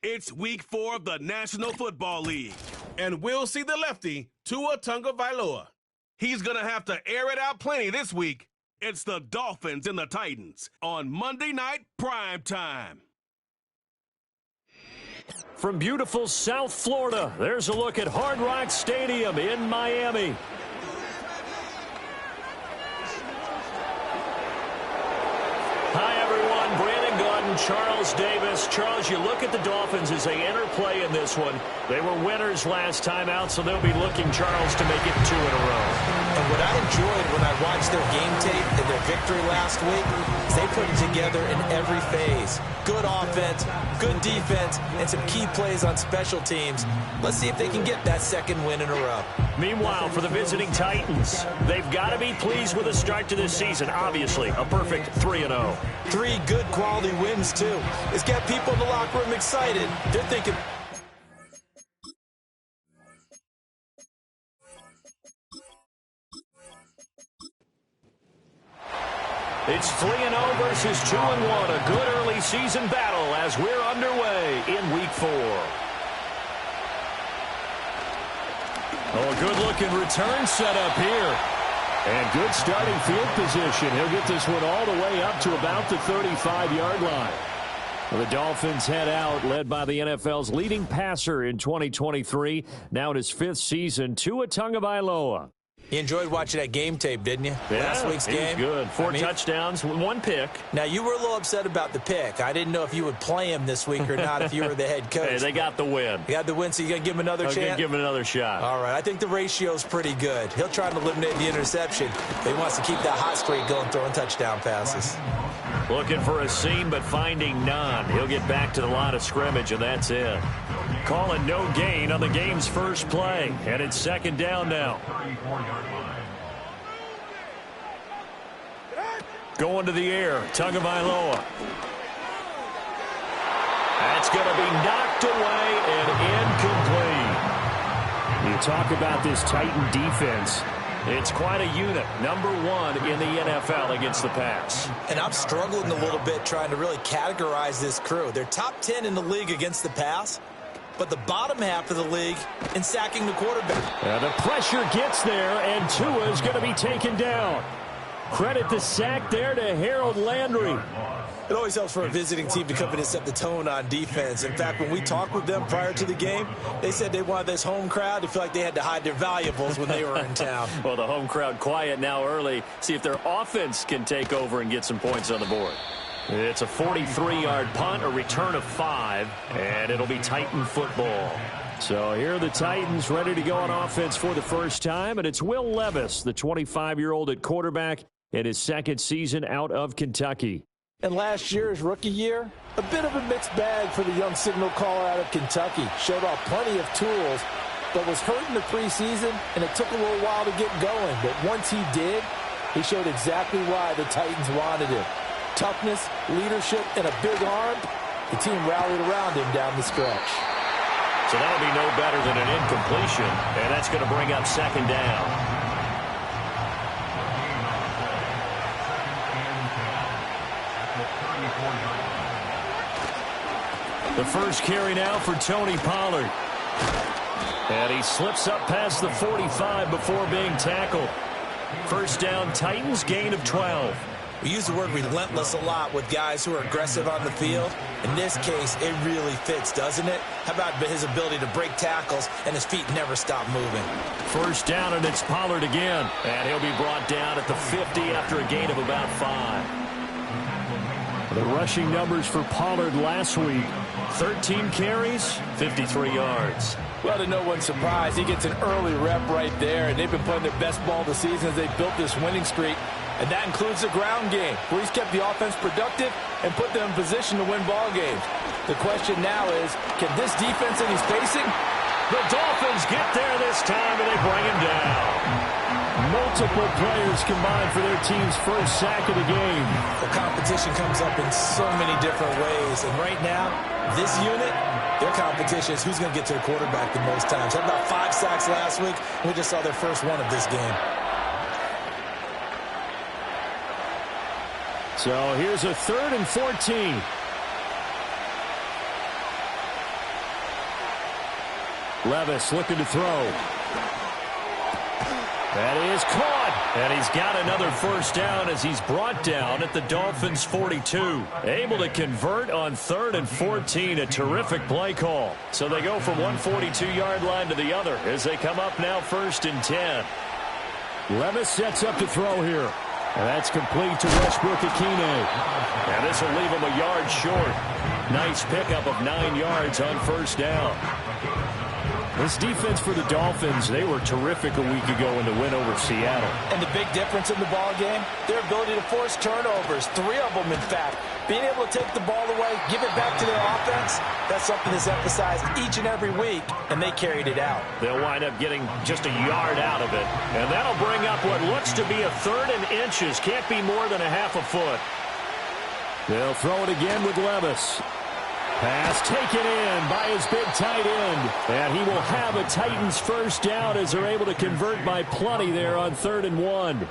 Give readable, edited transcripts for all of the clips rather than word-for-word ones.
It's week 4 of the National Football League, and we'll see the lefty, Tua Tagovailoa. He's going to have to air it out plenty this week. It's the Dolphins and the Titans on Monday Night Prime Time. From beautiful South Florida, there's a look at Hard Rock Stadium in Miami. Hi, everyone. Brandon Gaudin, Charles Davis. Charles, you look at the Dolphins as they enter play in this one. They were winners last time out, so they'll be looking, Charles, to make it 2 in a row. And what I enjoyed when I watched their game tape and their victory last week is they put it together in every phase. Good offense, good defense, and some key plays on special teams. Let's see if they can get that second win in a row. Meanwhile, for the visiting Titans, they've got to be pleased with the start to this season. Obviously, a perfect 3-0. 3 good quality wins, too. It's got people in the locker room excited. They're thinking... It's 3-0 versus 2-1. A good early season battle as we're underway in Week 4. Oh, a good-looking return set up here. And good starting field position. He'll get this one all the way up to about the 35-yard line. Well, the Dolphins head out, led by the NFL's leading passer in 2023. Now in his 5th season, Tua Tagovailoa. You enjoyed watching that game tape, didn't you? Yeah, Last week's game. Good. 4 touchdowns, 1 pick. Now, you were a little upset about the pick. I didn't know if you would play him this week or not if you were the head coach. Hey, they got the win. You got the win, so you're going to give him another chance? I'm going to give him another shot. All right. I think the ratio's pretty good. He'll try to eliminate the interception, but he wants to keep that hot streak going, throwing touchdown passes. Looking for a seam, but finding none. He'll get back to the line of scrimmage, and that's it. Calling no gain on the game's first play, and it's 2nd down now. Going to the air, Tagovailoa. That's going to be knocked away and incomplete. You talk about this Titan defense. It's quite a unit. Number 1 in the NFL against the pass. And I'm struggling a little bit trying to really categorize this crew. They're top 10 in the league against the pass, but the bottom half of the league in sacking the quarterback. The pressure gets there, and Tua is going to be taken down. Credit the sack there to Harold Landry. It always helps for a visiting team to come in and set the tone on defense. In fact, when we talked with them prior to the game, they said they wanted this home crowd to feel like they had to hide their valuables when they were in town. Well, the home crowd quiet now early. See if their offense can take over and get some points on the board. It's a 43-yard punt, a return of 5, and it'll be Titan football. So here are the Titans ready to go on offense for the first time, and it's Will Levis, the 25-year-old at quarterback, in his 2nd season out of Kentucky. And last year's rookie year, a bit of a mixed bag for the young signal caller out of Kentucky. Showed off plenty of tools, but was hurt in the preseason, and it took a little while to get going. But once he did, he showed exactly why the Titans wanted him. Toughness, leadership, and a big arm. The team rallied around him down the stretch. So that'll be no better than an incompletion, and that's going to bring up 2nd down. The first carry now for Tony Pollard. And he slips up past the 45 before being tackled. First down, Titans, gain of 12. We use the word relentless a lot with guys who are aggressive on the field. In this case, it really fits, doesn't it? How about his ability to break tackles and his feet never stop moving? First down, and it's Pollard again. And he'll be brought down at the 50 after a gain of about 5. The rushing numbers for Pollard last week, 13 carries, 53 yards. Well, to no one's surprise, he gets an early rep right there, and they've been playing their best ball this season as they built this winning streak. And that includes the ground game, where he's kept the offense productive and put them in position to win ball games. The question now is, can this defense that he's facing? The Dolphins get there this time, and they bring him down. Multiple players combined for their team's first sack of the game. The competition comes up in so many different ways. And right now, this unit, their competition is who's going to get to the quarterback the most times. Had about 5 sacks last week. We just saw their first one of this game. So here's a 3rd and 14. Levis looking to throw. That is caught, and he's got another first down as he's brought down at the Dolphins' 42. Able to convert on 3rd and 14, a terrific play call. So they go from one 42-yard line to the other as they come up now 1st and 10. Levis sets up to throw here. And that's complete to Westbrook-Ikhine. And this will leave him a yard short. Nice pickup of 9 yards on first down. This defense for the Dolphins, they were terrific a week ago in the win over Seattle. And the big difference in the ball game, their ability to force turnovers, 3 of them in fact. Being able to take the ball away, give it back to their offense, that's something that's emphasized each and every week, and they carried it out. They'll wind up getting just a yard out of it. And that'll bring up what looks to be a 3rd and inches. Can't be more than a half a foot. They'll throw it again with Levis. Pass taken in by his big tight end. And he will have a Titans first down as they're able to convert by plenty there on 3rd and 1.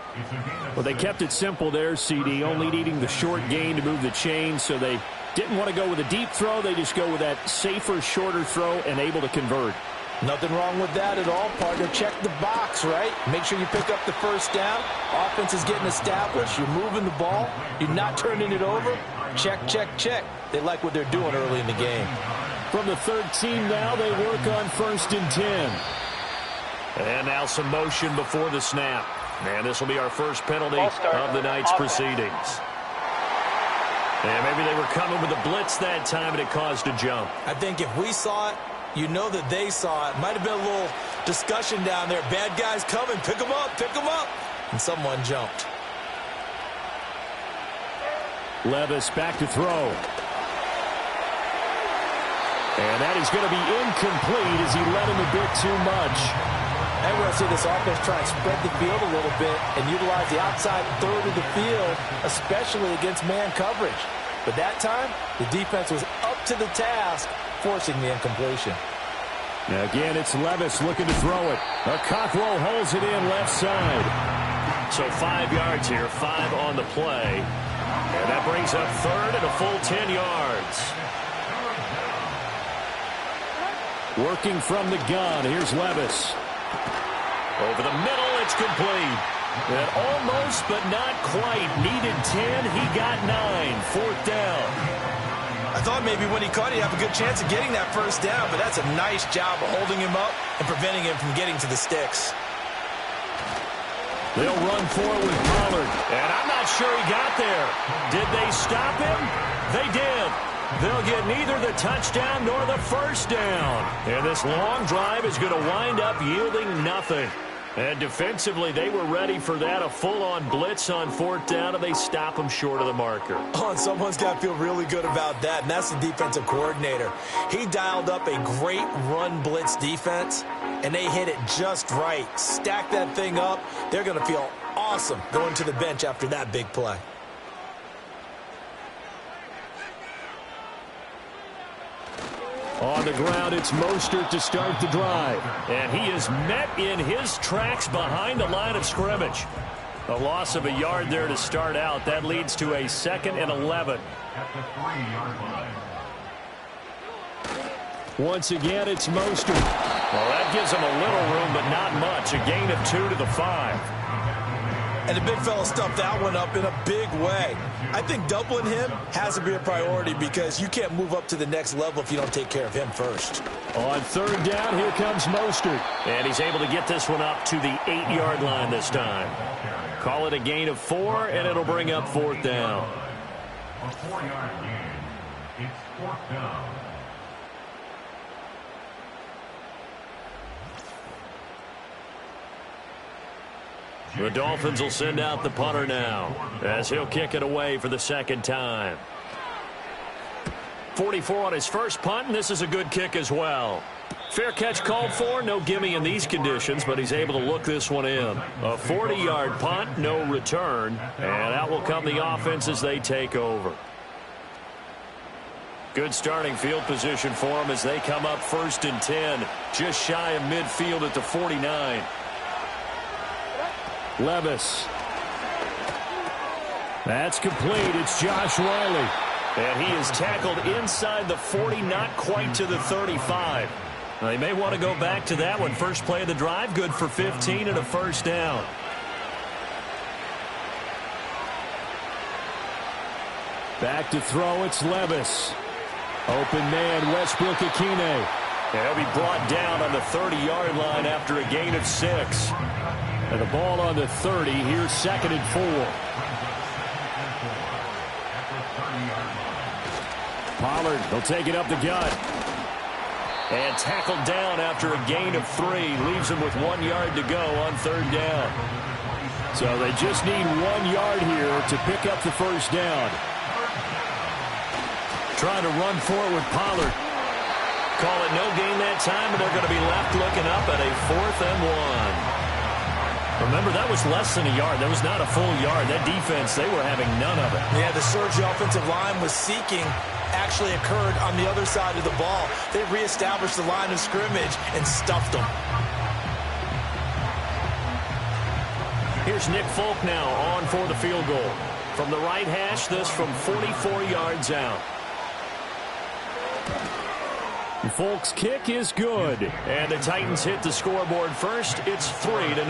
Well, they kept it simple there, CD, only needing the short gain to move the chains, so they didn't want to go with a deep throw. They just go with that safer, shorter throw and able to convert. Nothing wrong with that at all, partner. Check the box, right? Make sure you pick up the first down. Offense is getting established. You're moving the ball. You're not turning it over. Check, check, check. They like what they're doing early in the game. From the 13 now, they work on 1st and 10. And now some motion before the snap. And this will be our first penalty of the night's proceedings. And maybe they were coming with a blitz that time, and it caused a jump. I think if we saw it, you know that they saw it. Might have been a little discussion down there. Bad guys coming. Pick them up. Pick them up. And someone jumped. Levis back to throw. And that is going to be incomplete as he led him a bit too much. And we're going to see this offense try and spread the field a little bit and utilize the outside 3rd of the field, especially against man coverage. But that time, the defense was up to the task, forcing the incompletion. Now again, it's Levis looking to throw it. Cockrell holds it in left side. So 5 yards here, 5 on the play. And that brings up 3rd and a full 10 yards. Working from the gun, here's Levis. Over the middle, it's complete. And almost, but not quite. Needed 10, he got 9. 4th down. I thought maybe when he caught it, he'd have a good chance of getting that first down, but that's a nice job of holding him up and preventing him from getting to the sticks. They'll run forward with Pollard. And I'm not sure he got there. Did they stop him? They did. They'll get neither the touchdown nor the first down. And this long drive is going to wind up yielding nothing. And defensively, they were ready for that, a full-on blitz on 4th down, and they stop them short of the marker. Oh, and someone's got to feel really good about that, and that's the defensive coordinator. He dialed up a great run blitz defense, and they hit it just right. Stack that thing up. They're going to feel awesome going to the bench after that big play. On the ground, it's Mostert to start the drive. And he is met in his tracks behind the line of scrimmage. A loss of a yard there to start out. That leads to a 2nd and 11. Once again, it's Mostert. Well, that gives him a little room, but not much. A gain of 2 to the 5. And the big fella stuffed that one up in a big way. I think doubling him has to be a priority because you can't move up to the next level if you don't take care of him first. On 3rd down, here comes Mostert. And he's able to get this one up to the 8-yard line this time. Call it a gain of 4, and it'll bring up 4th down. A 4-yard gain. It's 4th down. The Dolphins will send out the punter now as he'll kick it away for the 2nd time. 44 on his first punt, and this is a good kick as well. Fair catch called for, no gimme in these conditions, but he's able to look this one in. A 40-yard punt, no return, and out will come the offense as they take over. Good starting field position for them as they come up 1st and 10, just shy of midfield at the 49. Levis. That's complete. It's Josh Riley. And he is tackled inside the 40, not quite to the 35. They may want to go back to that one. First play of the drive, good for 15 and a first down. Back to throw, it's Levis. Open man, Westbrook-Akine. He'll be brought down on the 30-yard line after a gain of 6. And the ball on the 30. Here's 2nd and 4. Pollard will take it up the gut. And tackled down after a gain of 3. Leaves him with 1 yard to go on 3rd down. So they just need 1 yard here to pick up the first down. Trying to run for it with Pollard. Call it no gain that time, and they're going to be left looking up at a 4th and 1. Remember, that was less than a yard. That was not a full yard. That defense, they were having none of it. Yeah, the surge the offensive line was seeking actually occurred on the other side of the ball. They reestablished the line of scrimmage and stuffed them. Here's Nick Folk now on for the field goal. From the right hash, this from 44 yards out. Folk's kick is good. And the Titans hit the scoreboard first. It's 3-0.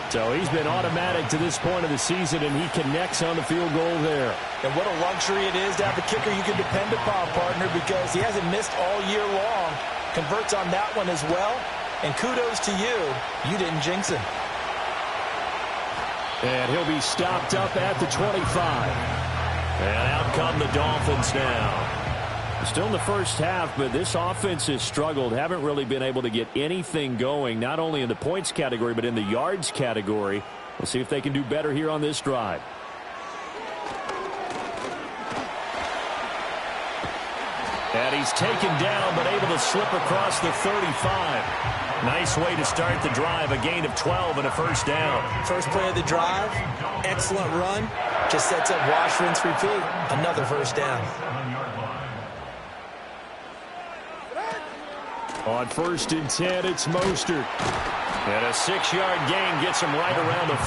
So he's been automatic to this point of the season, and he connects on the field goal there. And what a luxury it is to have a kicker you can depend upon, partner, because he hasn't missed all year long. Converts on that one as well. And kudos to you. You didn't jinx him. And he'll be stopped up at the 25. And out come the Dolphins now. Still in the first half, but this offense has struggled. Haven't really been able to get anything going, not only in the points category, but in the yards category. We'll see if they can do better here on this drive. And he's taken down, but able to slip across the 35. Nice way to start the drive. A gain of 12 and a first down. First play of the drive, excellent run. Just sets up wash, rinse, repeat. Another first down. On 1st and 10, it's Mostert. And a 6-yard gain gets him right around the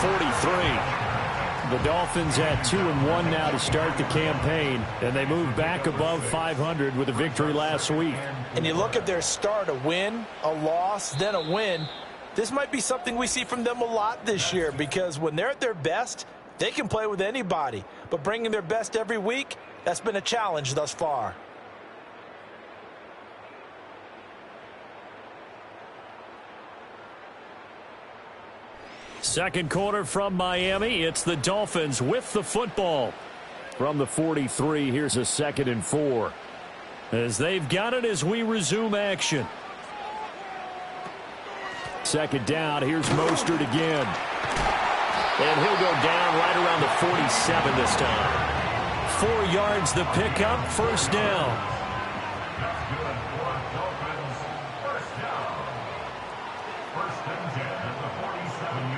43. The Dolphins at 2-1 now to start the campaign, and they move back above 500 with a victory last week. And you look at their start, a win, a loss, then a win. This might be something we see from them a lot this year, because when they're at their best, they can play with anybody. But bringing their best every week, that's been a challenge thus far. Second quarter from Miami. It's the Dolphins with the football. From the 43, here's a 2nd and 4. As they've got it as we resume action. 2nd down, here's Mostert again. And he'll go down right around the 47 this time. 4 yards the pickup, first down.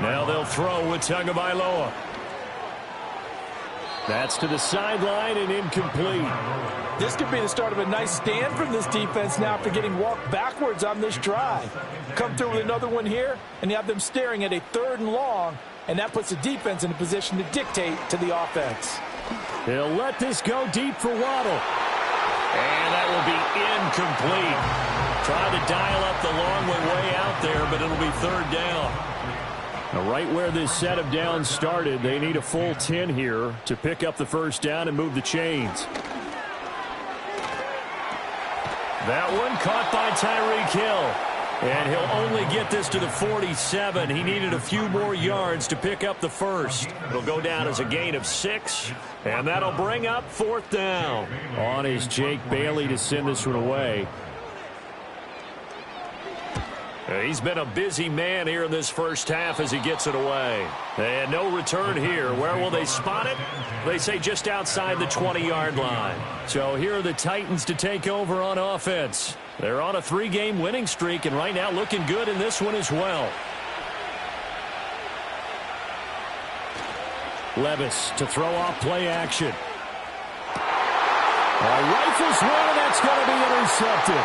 Now they'll throw with Tagovailoa. That's to the sideline and incomplete. This could be the start of a nice stand from this defense now after getting walked backwards on this drive. Come through with another one here, and you have them staring at a 3rd and long, and that puts the defense in a position to dictate to the offense. They'll let this go deep for Waddle. And that will be incomplete. Trying to dial up the long way out there, but it'll be 3rd down. Now right where this set of downs started, they need a full 10 here to pick up the first down and move the chains. That one caught by Tyreek Hill. And he'll only get this to the 47. He needed a few more yards to pick up the first. It'll go down as a gain of 6. And that'll bring up 4th down. On is Jake Bailey to send this one away. He's been a busy man here in this first half as he gets it away. And no return here. Where will they spot it? They say just outside the 20-yard line. So here are the Titans to take over on offense. They're on a 3-game winning streak, and right now looking good in this one as well. Levis to throw off play action. Rifles one, and that's going to be intercepted.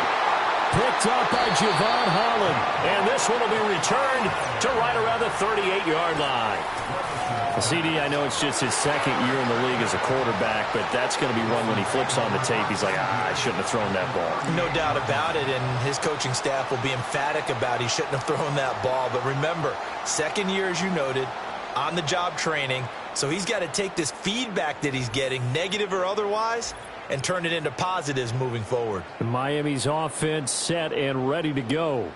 picked up by Javon Holland. And this one will be returned to right around the 38-yard line. CD, I know it's just his second year in the league as a quarterback, but that's going to be one when he flips on the tape, he's like, I shouldn't have thrown that ball. No doubt about it, and his coaching staff will be emphatic about he shouldn't have thrown that ball. But remember, second year, as you noted, on-the-job training, so he's got to take this feedback that he's getting, negative or otherwise, and turn it into positives moving forward. Miami's offense set and ready to go.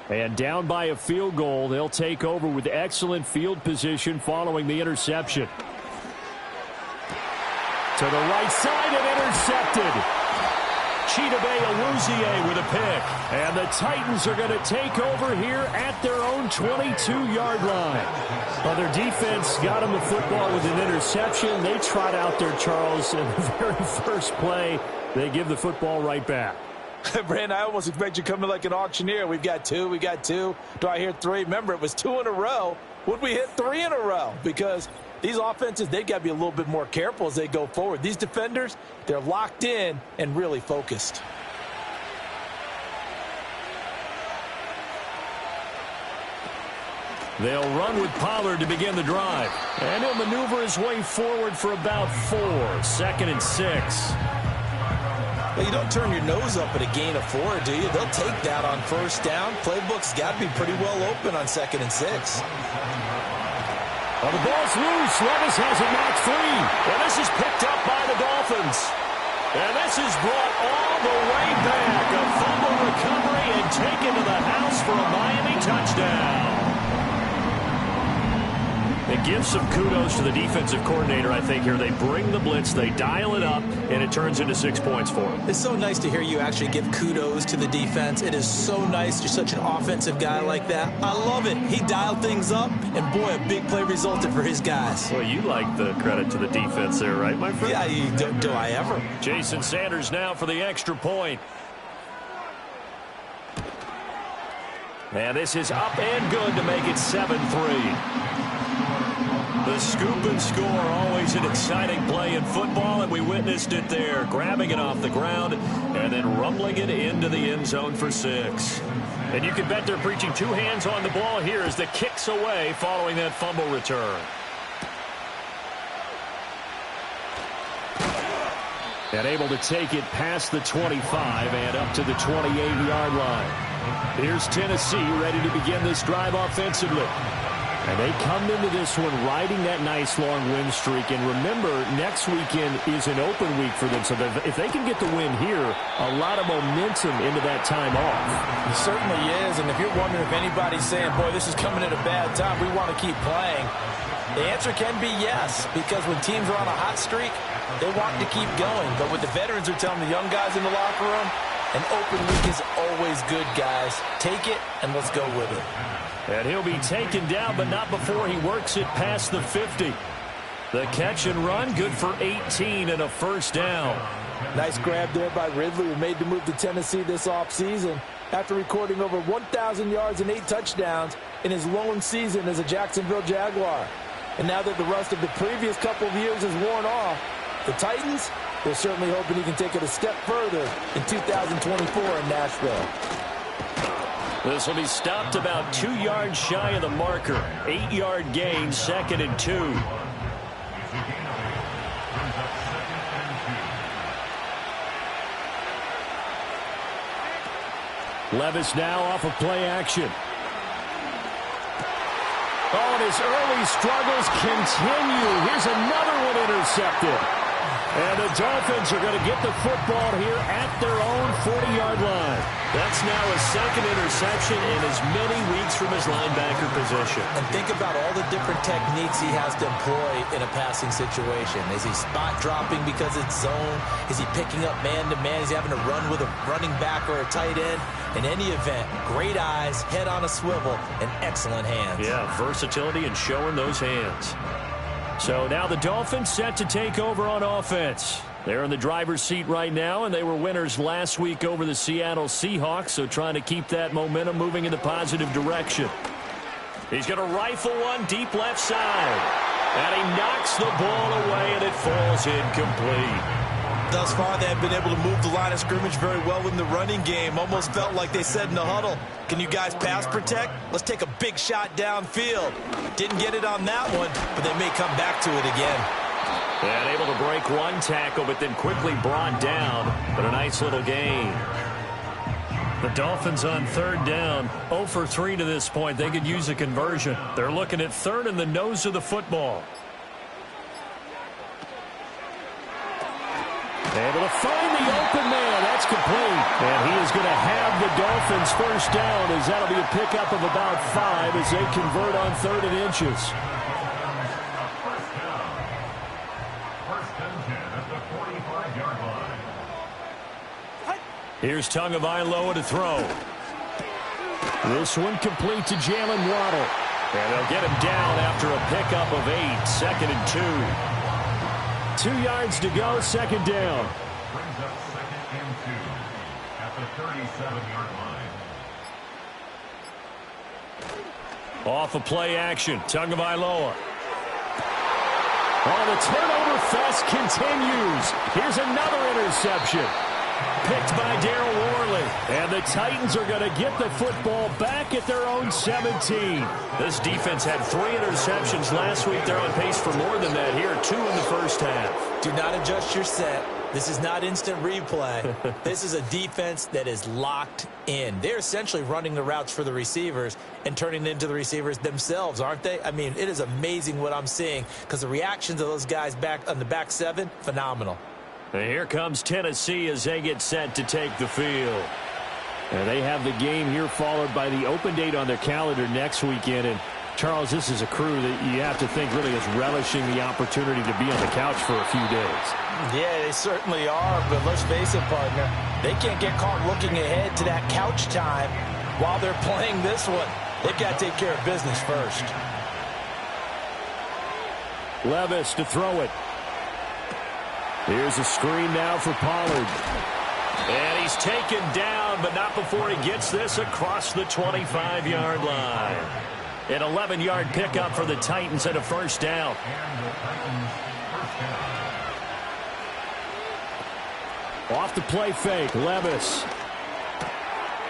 And down by a field goal, they'll take over with excellent field position following the interception. To the right side and intercepted. Chidobe Awuzie with a pick. And the Titans are going to take over here at their own 22-yard line. Well, their defense got them the football with an interception. They trot out there, Charles, in the very first play. They give the football right back. Brandon, I almost expect you coming like an auctioneer. We've got two. Do I hear three? Remember, it was 2 in a row. Would we hit 3 in a row? Because these offenses, they've got to be a little bit more careful as they go forward. These defenders, they're locked in and really focused. They'll run with Pollard to begin the drive. And he'll maneuver his way forward for about 4. 2nd and 6. Well, you don't turn your nose up at a gain of 4, do you? They'll take that on first down. Playbook's got to be pretty well open on 2nd and 6. Well, the ball's loose. Levis has it knocked free. And this is picked up by the Dolphins. And this is brought all the way back. A fumble recovery and taken to the house for a Miami touchdown. It gives some kudos to the defensive coordinator, I think, here. They bring the blitz, they dial it up, and it turns into 6 points for them. It's so nice to hear you actually give kudos to the defense. It is so nice. You're such an offensive guy like that. I love it. He dialed things up, and boy, a big play resulted for his guys. Well, you like the credit to the defense there, right, my friend? Yeah, do I ever? Jason Sanders now for the extra point. And this is up and good to make it 7-3. The scoop and score, always an exciting play in football, and we witnessed it there, grabbing it off the ground and then rumbling it into the end zone for 6. And you can bet they're preaching 2 hands on the ball here as the kick's away following that fumble return. And able to take it past the 25 and up to the 28-yard line. Here's Tennessee ready to begin this drive offensively. And they come into this one riding that nice long win streak. And remember, next weekend is an open week for them. So if they can get the win here, a lot of momentum into that time off. It certainly is. And if you're wondering if anybody's saying, boy, this is coming at a bad time, we want to keep playing, the answer can be yes. Because when teams are on a hot streak, they want to keep going. But what the veterans are telling the young guys in the locker room, an open week is always good, guys. Take it, and let's go with it. And he'll be taken down, but not before he works it past the 50. The catch and run, good for 18 and a first down. Nice grab there by Ridley, who made the move to Tennessee this offseason after recording over 1,000 yards and 8 touchdowns in his lone season as a Jacksonville Jaguar. And now that the rust of the previous couple of years is worn off, the Titans, they're certainly hoping he can take it a step further in 2024 in Nashville. This will be stopped about 2 yards shy of the marker. 8-yard gain, 2nd and 2. Levis now off of play action. Oh, and his early struggles continue. Here's another one intercepted. And the Dolphins are going to get the football here at their own 40-yard line. That's now his 2nd interception in as many weeks from his linebacker position. And think about all the different techniques he has to employ in a passing situation. Is he spot dropping because it's zone? Is he picking up man-to-man? Is he having to run with a running back or a tight end? In any event, great eyes, head on a swivel, and excellent hands. Yeah, versatility and showing those hands. So now the Dolphins set to take over on offense. They're in the driver's seat right now, and they were winners last week over the Seattle Seahawks, so trying to keep that momentum moving in the positive direction. He's going to rifle one deep left side. And he knocks the ball away, and it falls incomplete. Thus far, they have been able to move the line of scrimmage very well in the running game. Almost felt like they said in the huddle, can you guys pass protect? Let's take a big shot downfield. Didn't get it on that one, but they may come back to it again. And able to break one tackle, but then quickly brought down. But a nice little gain. The Dolphins on third down, 0 for 3 to this point. They could use a conversion. They're looking at third in the nose of the football. Able to find the open man. That's complete. And he is going to have the Dolphins first down, as that'll be a pickup of about 5 as they convert on 3rd and inches. First and 10 at the 45-yard line. Here's Tagovailoa to throw. This one complete to Jalen Waddle. And they'll get him down after a pickup of 8. 2nd and 2. 2 yards to go, 2nd down. Brings up 2nd and 2 at the 37-yard line. Off of play action, Tagovailoa. Oh, the turnover fest continues. Here's another interception. Picked by Darryl Worley. And the Titans are going to get the football back at their own 17. This defense had 3 interceptions last week. They're on pace for more than that here. 2 in the first half. Do not adjust your set. This is not instant replay. This is a defense that is locked in. They're essentially running the routes for the receivers and turning it into the receivers themselves, aren't they? I mean, it is amazing what I'm seeing because the reactions of those guys back on the back 7, phenomenal. And here comes Tennessee as they get set to take the field. And they have the game here followed by the open date on their calendar next weekend. And Charles, this is a crew that you have to think really is relishing the opportunity to be on the couch for a few days. Yeah, they certainly are, but let's face it, partner. They can't get caught looking ahead to that couch time while they're playing this one. They've got to take care of business first. Levis to throw it. Here's a screen now for Pollard. And he's taken down, but not before he gets this across the 25-yard line. An 11-yard pickup for the Titans and a first down. Off the play fake, Levis.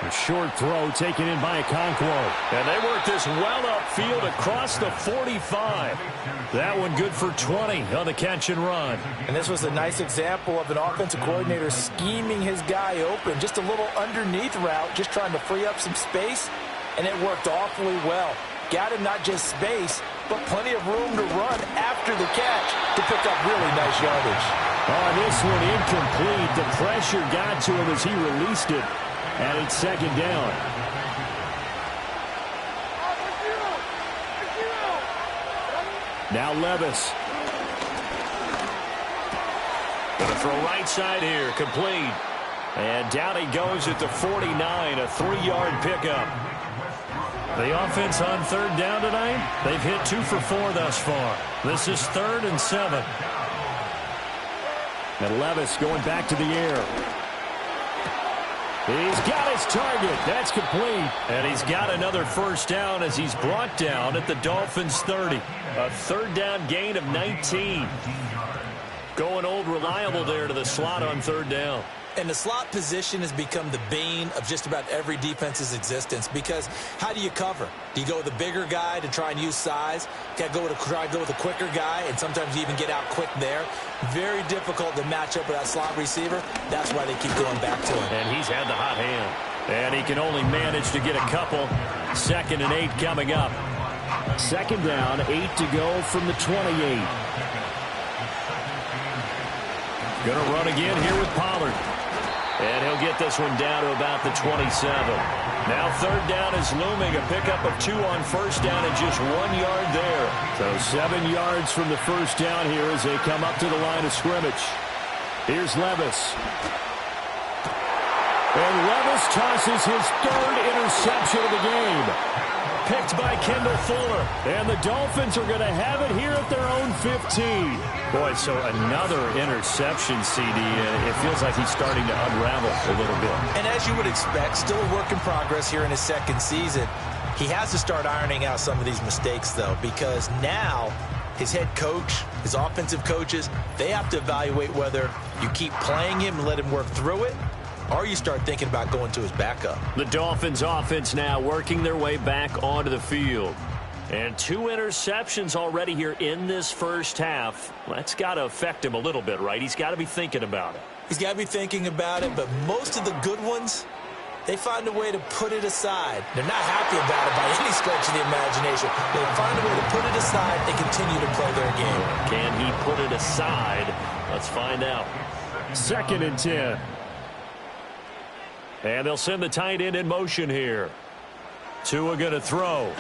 A short throw taken in by Okonkwo. And they work this well upfield across the 45. That one good for 20 on the catch and run. And this was a nice example of an offensive coordinator scheming his guy open. Just a little underneath route, just trying to free up some space, and it worked awfully well. Got him not just space, but plenty of room to run after the catch to pick up really nice yardage. Oh, this one incomplete. The pressure got to him as he released it. And it's 2nd down. Now Levis. Gonna throw right side here, complete. And down he goes at the 49, a 3-yard pickup. The offense on 3rd down tonight, they've hit 2 for 4 thus far. This is 3rd and 7. And Levis going back to the air. He's got his target. That's complete. And he's got another first down as he's brought down at the Dolphins 30. A 3rd down gain of 19. Going old reliable there to the slot on 3rd down. And the slot position has become the bane of just about every defense's existence because how do you cover? Do you go with a bigger guy to try and use size? Try to go with a quicker guy, and sometimes you even get out quick there. Very difficult to match up with that slot receiver. That's why they keep going back to him. And he's had the hot hand. And he can only manage to get a couple. 2nd and 8 coming up. 2nd down, 8 to go from the 28. Going to run again here with Pollard. And he'll get this one down to about the 27. Now 3rd down is looming. A pickup of 2 on 1st down and just 1 yard there. So 7 yards from the first down here as they come up to the line of scrimmage. Here's Levis. And Levis tosses his 3rd interception of the game. Picked by Kendall Fuller. And the Dolphins are going to have it here at their own 15. Boy, so another interception, CD. It feels like he's starting to unravel a little bit. And as you would expect, still a work in progress here in his 2nd season. He has to start ironing out some of these mistakes, though, because now his head coach, his offensive coaches, they have to evaluate whether you keep playing him and let him work through it, or you start thinking about going to his backup. The Dolphins offense now working their way back onto the field. And 2 interceptions already here in this first half. That's got to affect him a little bit, right? He's got to be thinking about it. He's got to be thinking about it, but most of the good ones, they find a way to put it aside. They're not happy about it by any stretch of the imagination. They find a way to put it aside and continue to play their game. Can he put it aside? Let's find out. 2nd and 10. And they'll send the tight end in motion here. Tua going to throw.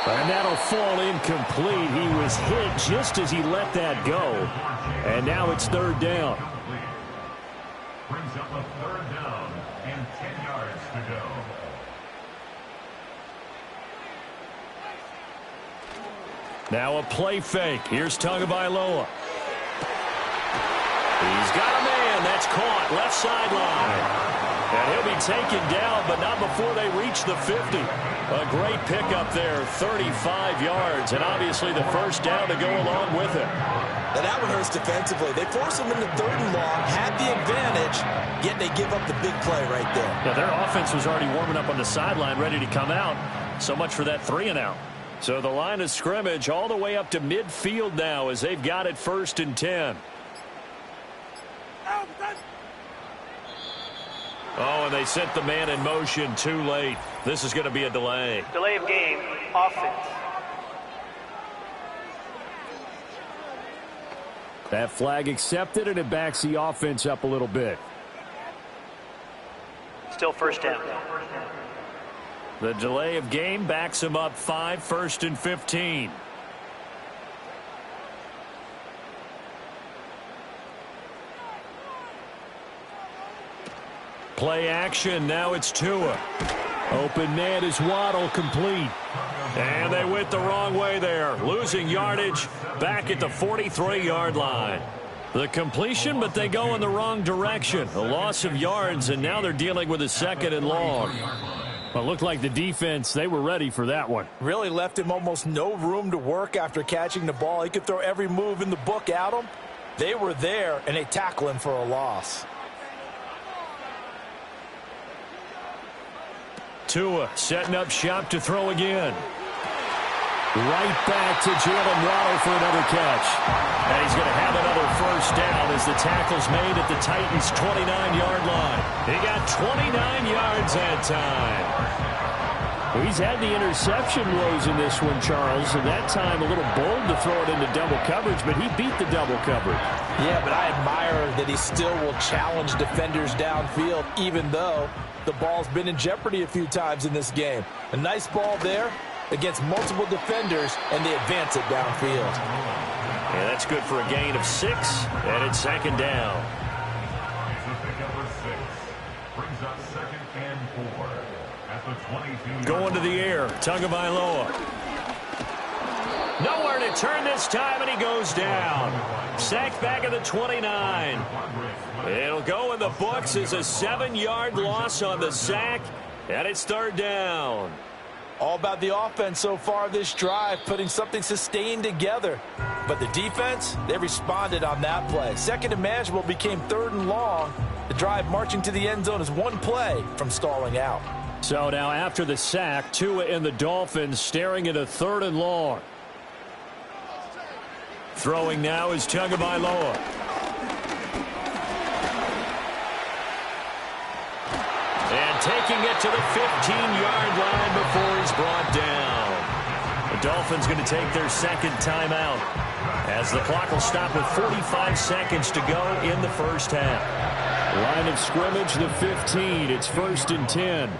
And that'll fall incomplete. He was hit just as he let that go. And now it's 3rd down. Brings up a 3rd down and 10 yards to go. Now a play fake. Here's Tagovailoa. He's got a man. That's caught. Left sideline. And he'll be taken down, but not before they reach the 50. A great pickup there, 35 yards, and obviously the first down to go along with it. Now that one hurts defensively. They force him into 3rd and long, had the advantage, yet they give up the big play right there. Yeah, their offense was already warming up on the sideline, ready to come out. So much for that 3-and-out. So the line of scrimmage all the way up to midfield now as they've got it 1st and 10. Oh, and they sent the man in motion too late. This is going to be a delay. Delay of game, offense. That flag accepted, and it backs the offense up a little bit. Still 1st down. The delay of game backs him up 5, 1st and 15. Play action. Now it's Tua. Open man is Waddle, complete. And they went the wrong way there. Losing yardage back at the 43-yard line. The completion, but they go in the wrong direction. A loss of yards, and now they're dealing with a 2nd and long. Well, it looked like the defense, they were ready for that one. Really left him almost no room to work after catching the ball. He could throw every move in the book at him. They were there, and they tackle him for a loss. Tua setting up shop to throw again. Right back to Jalen Waddle for another catch. And he's going to have another first down as the tackle's made at the Titans' 29-yard line. He got 29 yards that time. Well, he's had the interception woes in this one, Charles, and that time a little bold to throw it into double coverage, but he beat the double coverage. Yeah, but I admire that he still will challenge defenders downfield, even though the ball's been in jeopardy a few times in this game. A nice ball there against multiple defenders, and they advance it downfield. Yeah, that's good for a gain of 6, and it's 2nd down. Brings up 2nd and 4 at the 22. Going to the air, Tagovailoa. Nowhere to turn this time, and he goes down. Sacked back at the 29. It'll go in the books as a 7-yard loss on the sack, and it's 3rd down. All about the offense so far this drive, putting something sustained together. But the defense, they responded on that play. 2nd and manageable became 3rd and long. The drive marching to the end zone is one play from stalling out. So now after the sack, Tua and the Dolphins staring at a 3rd and long. Throwing now is Tagovailoa. And taking it to the 15-yard line before he's brought down. The Dolphins going to take their 2nd timeout as the clock will stop with 45 seconds to go in the first half. Line of scrimmage, the 15. It's 1st and 10.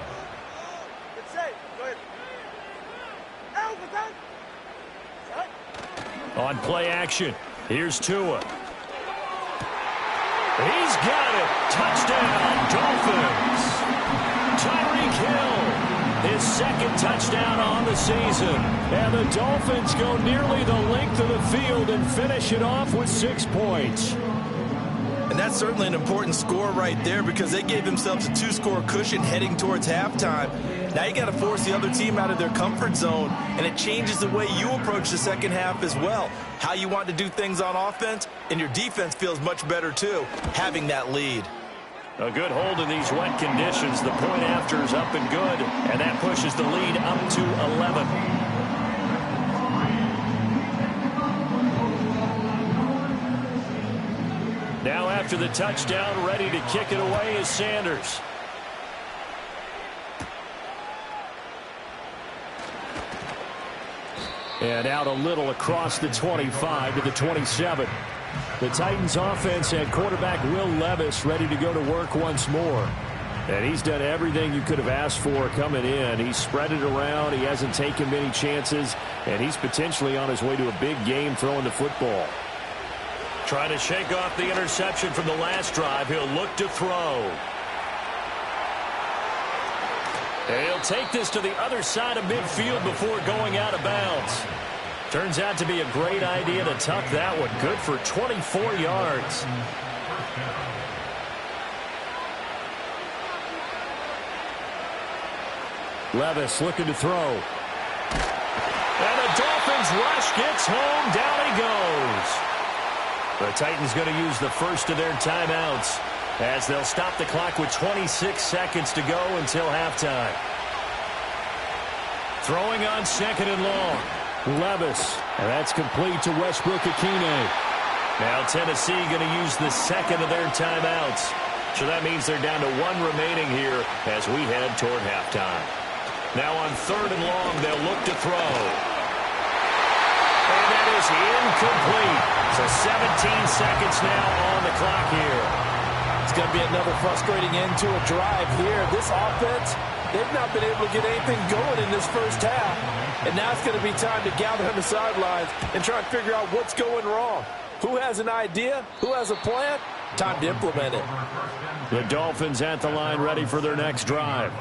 On play action, here's Tua. He's got it. Touchdown, Dolphins. Tyreek Hill, his 2nd touchdown on the season. And the Dolphins go nearly the length of the field and finish it off with 6 points. And that's certainly an important score right there because they gave themselves a 2-score cushion heading towards halftime. Now you got to force the other team out of their comfort zone, and it changes the way you approach the second half as well. How you want to do things on offense, and your defense feels much better too, having that lead. A good hold in these wet conditions. The point after is up and good, and that pushes the lead up to 11. Now after the touchdown, ready to kick it away is Sanders. And out a little across the 25 to the 27. The Titans offense had quarterback Will Levis ready to go to work once more. And he's done everything you could have asked for coming in. He's spread it around. He hasn't taken many chances. And he's potentially on his way to a big game throwing the football. Trying to shake off the interception from the last drive. He'll look to throw. And he'll take this to the other side of midfield before going out of bounds. Turns out to be a great idea to tuck that one. Good for 24 yards. Levis looking to throw. And the Dolphins rush gets home. Down he goes. The Titans going to use the first of their timeouts as they'll stop the clock with 26 seconds to go until halftime. Throwing on second and long. Levis, and that's complete to Westbrook-Ikhine. Now Tennessee going to use the second of their timeouts. So that means they're down to one remaining here as we head toward halftime. Now on third and long, they'll look to throw. And that is incomplete. So 17 seconds now on the clock here. It's going to be another frustrating end to a drive here. This offense, they've not been able to get anything going in this first half. And now it's going to be time to gather on the sidelines and try and figure out what's going wrong. Who has an idea? Who has a plan? Time to implement it. The Dolphins at the line ready for their next drive.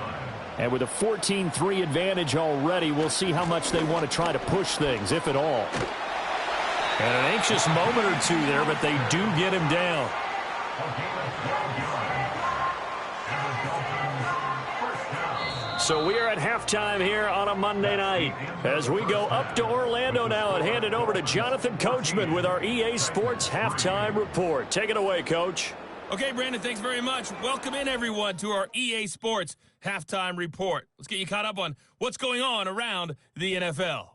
And with a 14-3 advantage already, we'll see how much they want to try to push things, if at all. And an anxious moment or two there, but they do get him down. So we are at halftime here on a Monday night as we go up to Orlando now and hand it over to Jonathan Coachman with our EA Sports Halftime Report. Take it away, Coach. Okay, Brandon, thanks very much. Welcome in, everyone, to our EA Sports Halftime Report. Let's get you caught up on what's going on around the NFL.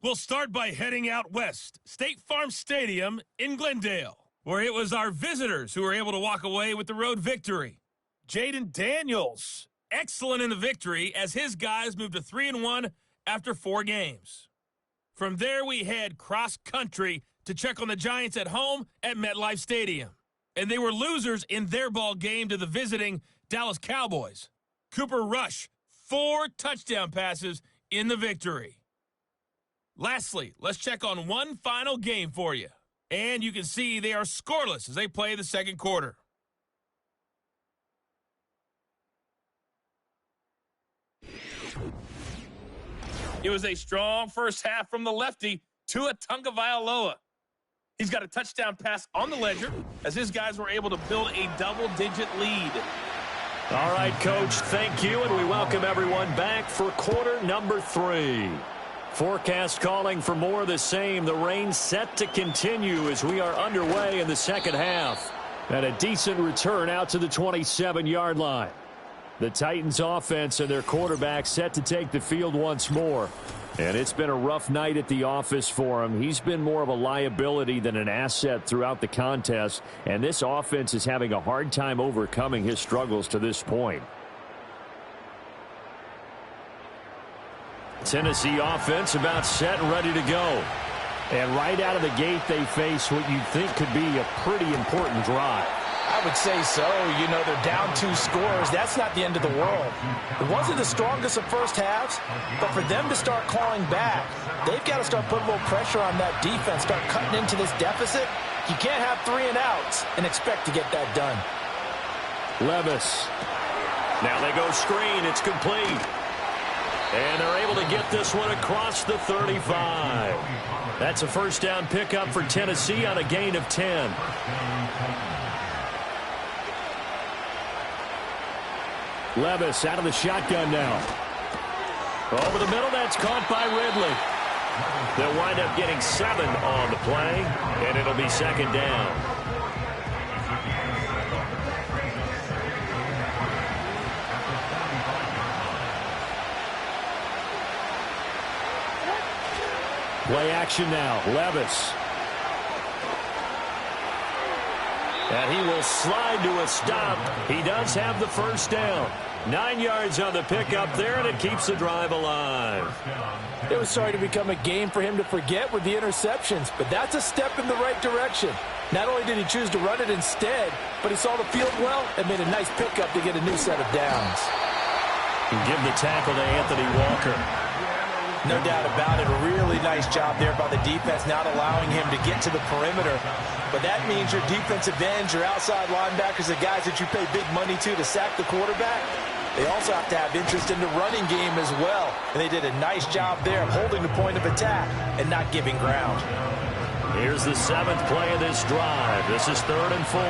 We'll start by heading out west, State Farm Stadium in Glendale, where it was our visitors who were able to walk away with the road victory. Jaden Daniels, excellent in the victory as his guys moved to 3-1 after 4 games. From there, we head cross-country to check on the Giants at home at MetLife Stadium. And they were losers in their ball game to the visiting Dallas Cowboys. Cooper Rush, 4 touchdown passes in the victory. Lastly, let's check on one final game for you. And you can see they are scoreless as they play the second quarter. It was a strong first half from the lefty, Tua Tagovailoa. He's got a touchdown pass on the ledger as his guys were able to build a double-digit lead. All right, Coach, thank you, and we welcome everyone back for quarter number 3. Forecast calling for more of the same. The rain set to continue as we are underway in the second half. And a decent return out to the 27-yard line. The Titans offense and their quarterback set to take the field once more. And it's been a rough night at the office for him. He's been more of a liability than an asset throughout the contest. And this offense is having a hard time overcoming his struggles to this point. Tennessee offense about set and ready to go. And right out of the gate, they face what you'd think could be a pretty important drive. I would say so. You know, they're down 2 scores. That's not the end of the world. It wasn't the strongest of first halves, but for them to start clawing back, they've got to start putting a little pressure on that defense, start cutting into this deficit. You can't have 3 and outs and expect to get that done. Levis. Now they go screen. It's complete. And they're able to get this one across the 35. That's a first down pickup for Tennessee on a gain of 10. Levis out of the shotgun now. Over the middle, that's caught by Ridley. They'll wind up getting 7 on the play, and it'll be second down. Play action now, Levis. And he will slide to a stop. He does have the first down. 9 yards on the pickup there, and it keeps the drive alive. It was starting to become a game for him to forget with the interceptions, but that's a step in the right direction. Not only did he choose to run it instead, but he saw the field well and made a nice pickup to get a new set of downs. Give the tackle to Anthony Walker. No doubt about it. A really nice job there by the defense, not allowing him to get to the perimeter. But that means your defensive ends, your outside linebackers, the guys that you pay big money to sack the quarterback, they also have to have interest in the running game as well. And they did a nice job there of holding the point of attack and not giving ground. Here's the 7th play of this drive. This is 3rd and 4.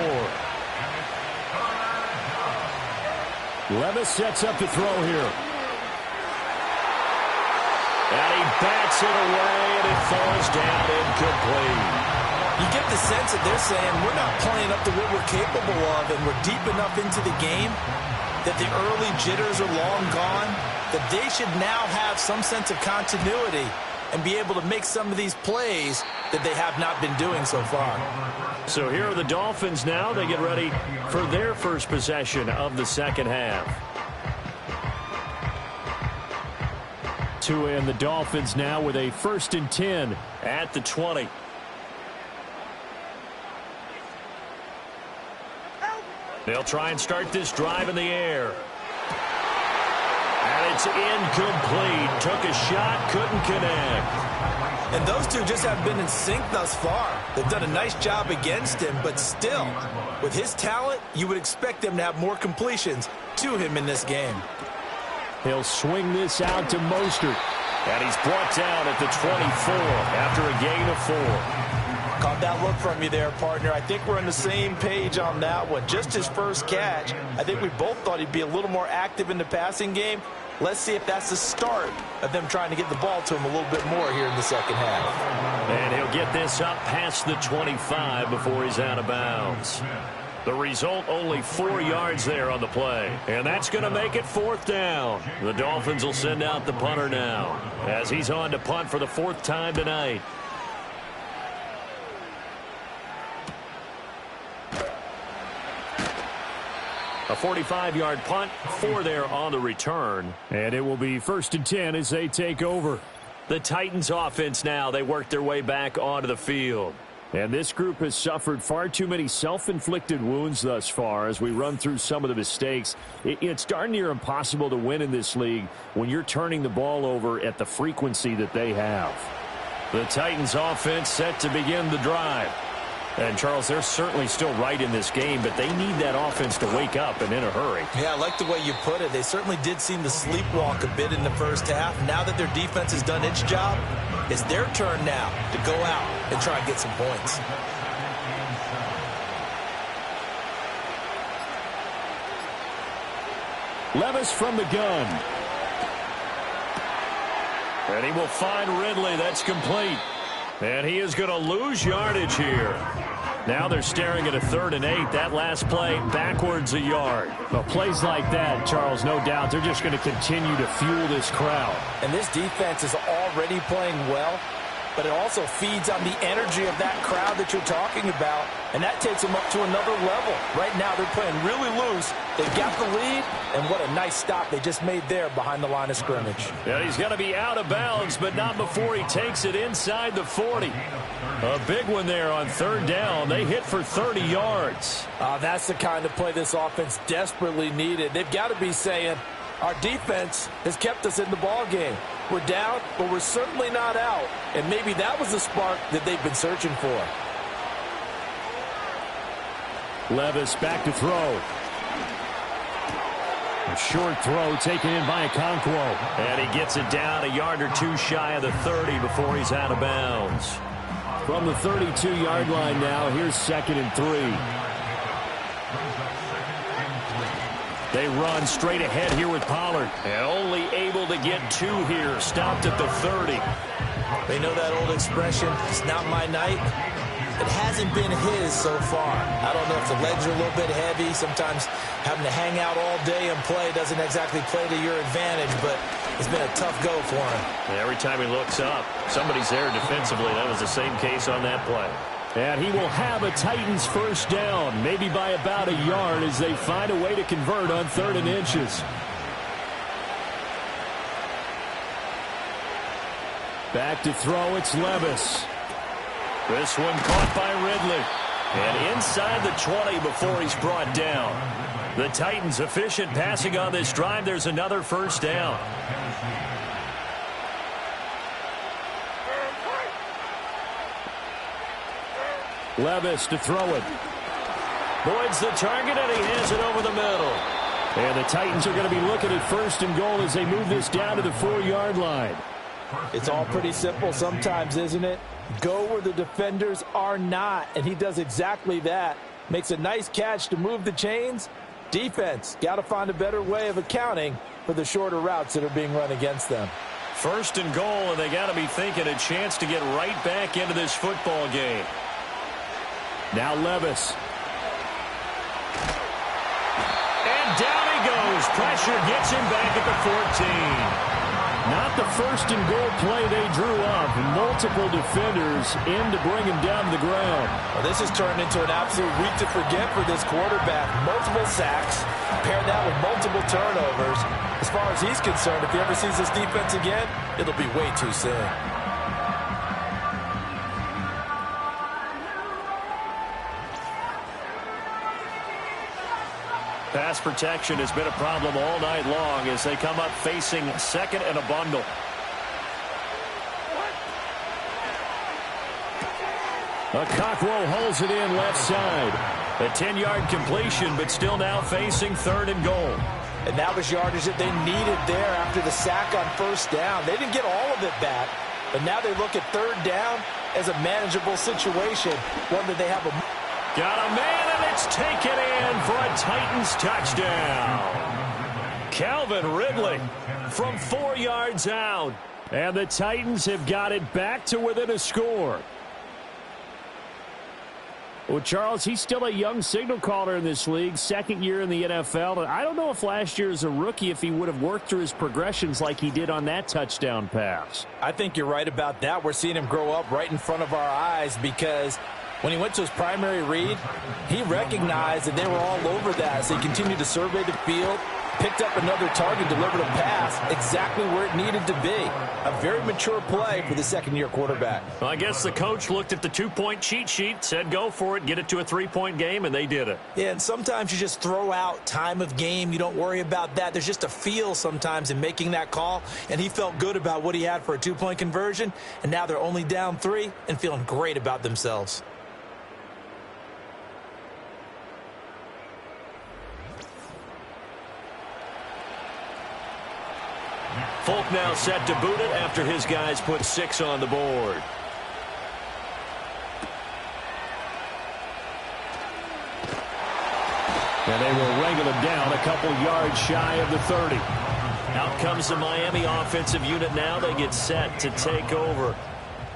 Levis sets up to throw here. And he bats it away, and it falls down incomplete. You get the sense that they're saying we're not playing up to what we're capable of, and we're deep enough into the game that the early jitters are long gone, that they should now have some sense of continuity and be able to make some of these plays that they have not been doing so far. So here are the Dolphins now. They get ready for their first possession of the second half. And the Dolphins now with a 1st and 10 at the 20. They'll try and start this drive in the air. And it's incomplete. Took a shot, couldn't connect. And those two just have been in sync thus far. They've done a nice job against him, but still, with his talent, you would expect them to have more completions to him in this game. He'll swing this out to Mostert. And he's brought down at the 24 after a gain of 4. Caught that look from you there, partner. I think we're on the same page on that one. Just his first catch. I think we both thought he'd be a little more active in the passing game. Let's see if that's the start of them trying to get the ball to him a little bit more here in the second half. And he'll get this up past the 25 before he's out of bounds. The result, only 4 yards there on the play. And that's going to make it 4th down. The Dolphins will send out the punter now as he's on to punt for the 4th time tonight. A 45-yard punt, 4 there on the return. And it will be 1st and 10 as they take over. The Titans offense now, they work their way back onto the field. And this group has suffered far too many self-inflicted wounds thus far as we run through some of the mistakes. It's darn near impossible to win in this league when you're turning the ball over at the frequency that they have. The Titans offense set to begin the drive. And, Charles, they're certainly still right in this game, but they need that offense to wake up and in a hurry. Yeah, I like the way you put it. They certainly did seem to sleepwalk a bit in the first half. Now that their defense has done its job, it's their turn now to go out and try and get some points. Levis from the gun. And he will find Ridley. That's complete. And he is going to lose yardage here. Now they're staring at a 3rd and 8. That last play, backwards a yard. Well, plays like that, Charles, no doubt, they're just going to continue to fuel this crowd. And this defense is already playing well, but it also feeds on the energy of that crowd that you're talking about, and that takes them up to another level. Right now, they're playing really loose. They've got the lead, and what a nice stop they just made there behind the line of scrimmage. And he's going to be out of bounds, but not before he takes it inside the 40. A big one there on 3rd down. They hit for 30 yards. That's the kind of play this offense desperately needed. They've got to be saying, our defense has kept us in the ball game. We're down, but we're certainly not out. And maybe that was the spark that they've been searching for. Levis back to throw. A short throw taken in by Okonkwo. And he gets it down a yard or 2 shy of the 30 before he's out of bounds. From the 32-yard line now, here's 2nd and 3. They run straight ahead here with Pollard. And only able to get 2 here. Stopped at the 30. They know that old expression, it's not my night. It hasn't been his so far. I don't know if the legs are a little bit heavy. Sometimes having to hang out all day and play doesn't exactly play to your advantage, but it's been a tough go for him. And every time he looks up, somebody's there defensively. That was the same case on that play. And he will have a Titans first down, maybe by about a yard as they find a way to convert on 3rd and inches. Back to throw, it's Levis. This one caught by Ridley. And inside the 20 before he's brought down. The Titans efficient passing on this drive. There's another first down. Levis to throw it. Boyd's the target, and he hands it over the middle. And the Titans are going to be looking at 1st and goal as they move this down to the 4-yard line. It's all pretty simple sometimes, isn't it? Go where the defenders are not, and he does exactly that. Makes a nice catch to move the chains. Defense, got to find a better way of accounting for the shorter routes that are being run against them. 1st and goal, and they got to be thinking a chance to get right back into this football game. Now Levis. And down he goes. Pressure gets him back at the 14. Not the 1st and goal play they drew up. Multiple defenders in to bring him down to the ground. Well, this has turned into an absolute week to forget for this quarterback. Multiple sacks, pair that with multiple turnovers. As far as he's concerned, if he ever sees this defense again, it'll be way too soon. Pass protection has been a problem all night long as they come up facing 2nd and a bundle. Okakwo holds it in left side. A 10-yard completion, but still now facing 3rd and goal. And that was yardage that they needed there after the sack on 1st down. They didn't get all of it back, but now they look at 3rd down as a manageable situation, one that they have a... Got a man, and it's taken in for a Titans touchdown. Calvin Ridley from 4 yards out. And the Titans have got it back to within a score. Well, Charles, he's still a young signal caller in this league, 2nd year in the NFL. And I don't know if last year as a rookie, if he would have worked through his progressions like he did on that touchdown pass. I think you're right about that. We're seeing him grow up right in front of our eyes because when he went to his primary read, he recognized that they were all over that. So he continued to survey the field, picked up another target, delivered a pass exactly where it needed to be. A very mature play for the 2nd-year quarterback. Well, I guess the coach looked at the 2-point cheat sheet, said go for it, get it to a 3-point game, and they did it. Yeah, and sometimes you just throw out time of game. You don't worry about that. There's just a feel sometimes in making that call, and he felt good about what he had for a 2-point conversion, and now they're only down 3 and feeling great about themselves. Folk now set to boot it after his guys put 6 on the board. And they will wrangle him down a couple yards shy of the 30. Out comes the Miami offensive unit now. They get set to take over.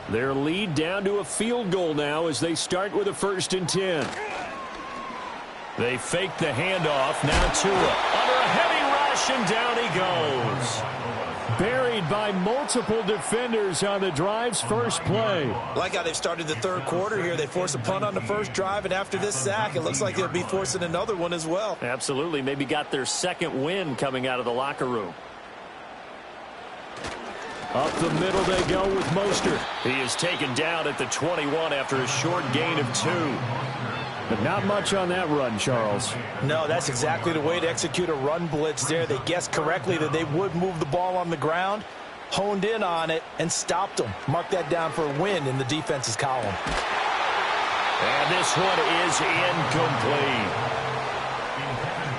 Their lead down to a field goal now as they start with a 1st and 10. They fake the handoff. Now Tua under a heavy rush, and down he goes. Buried by multiple defenders on the drive's first play. Like how they've started the 3rd quarter here. They force a punt on the 1st drive, and after this sack, it looks like they'll be forcing another one as well. Absolutely. Maybe got their 2nd win coming out of the locker room. Up the middle they go with Mostert. He is taken down at the 21 after a short gain of 2. But not much on that run, Charles. No, that's exactly the way to execute a run blitz there. They guessed correctly that they would move the ball on the ground, honed in on it, and stopped them. Mark that down for a win in the defense's column. And this one is incomplete.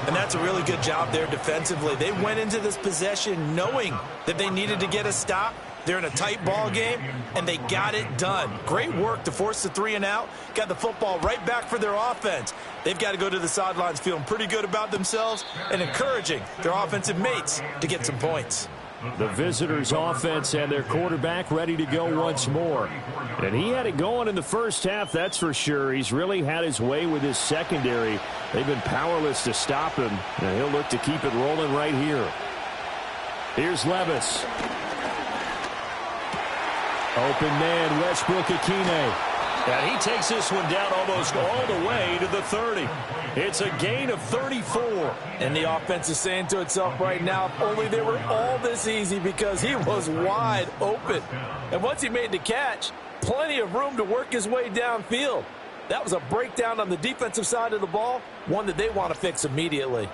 And that's a really good job there defensively. They went into this possession knowing that they needed to get a stop, They're in a tight ball game, and they got it done. Great work to force the 3 and out. Got the football right back for their offense. They've got to go to the sidelines feeling pretty good about themselves and encouraging their offensive mates to get some points. The visitors' offense and their quarterback ready to go once more. And he had it going in the first half, that's for sure. He's really had his way with his secondary. They've been powerless to stop him, and he'll look to keep it rolling right here. Here's Levis. Open man, Westbrook-Akine. And he takes this one down almost all the way to the 30. It's a gain of 34. And the offense is saying to itself right now, if only they were all this easy, because he was wide open. And once he made the catch, plenty of room to work his way downfield. That was a breakdown on the defensive side of the ball, one that they want to fix immediately.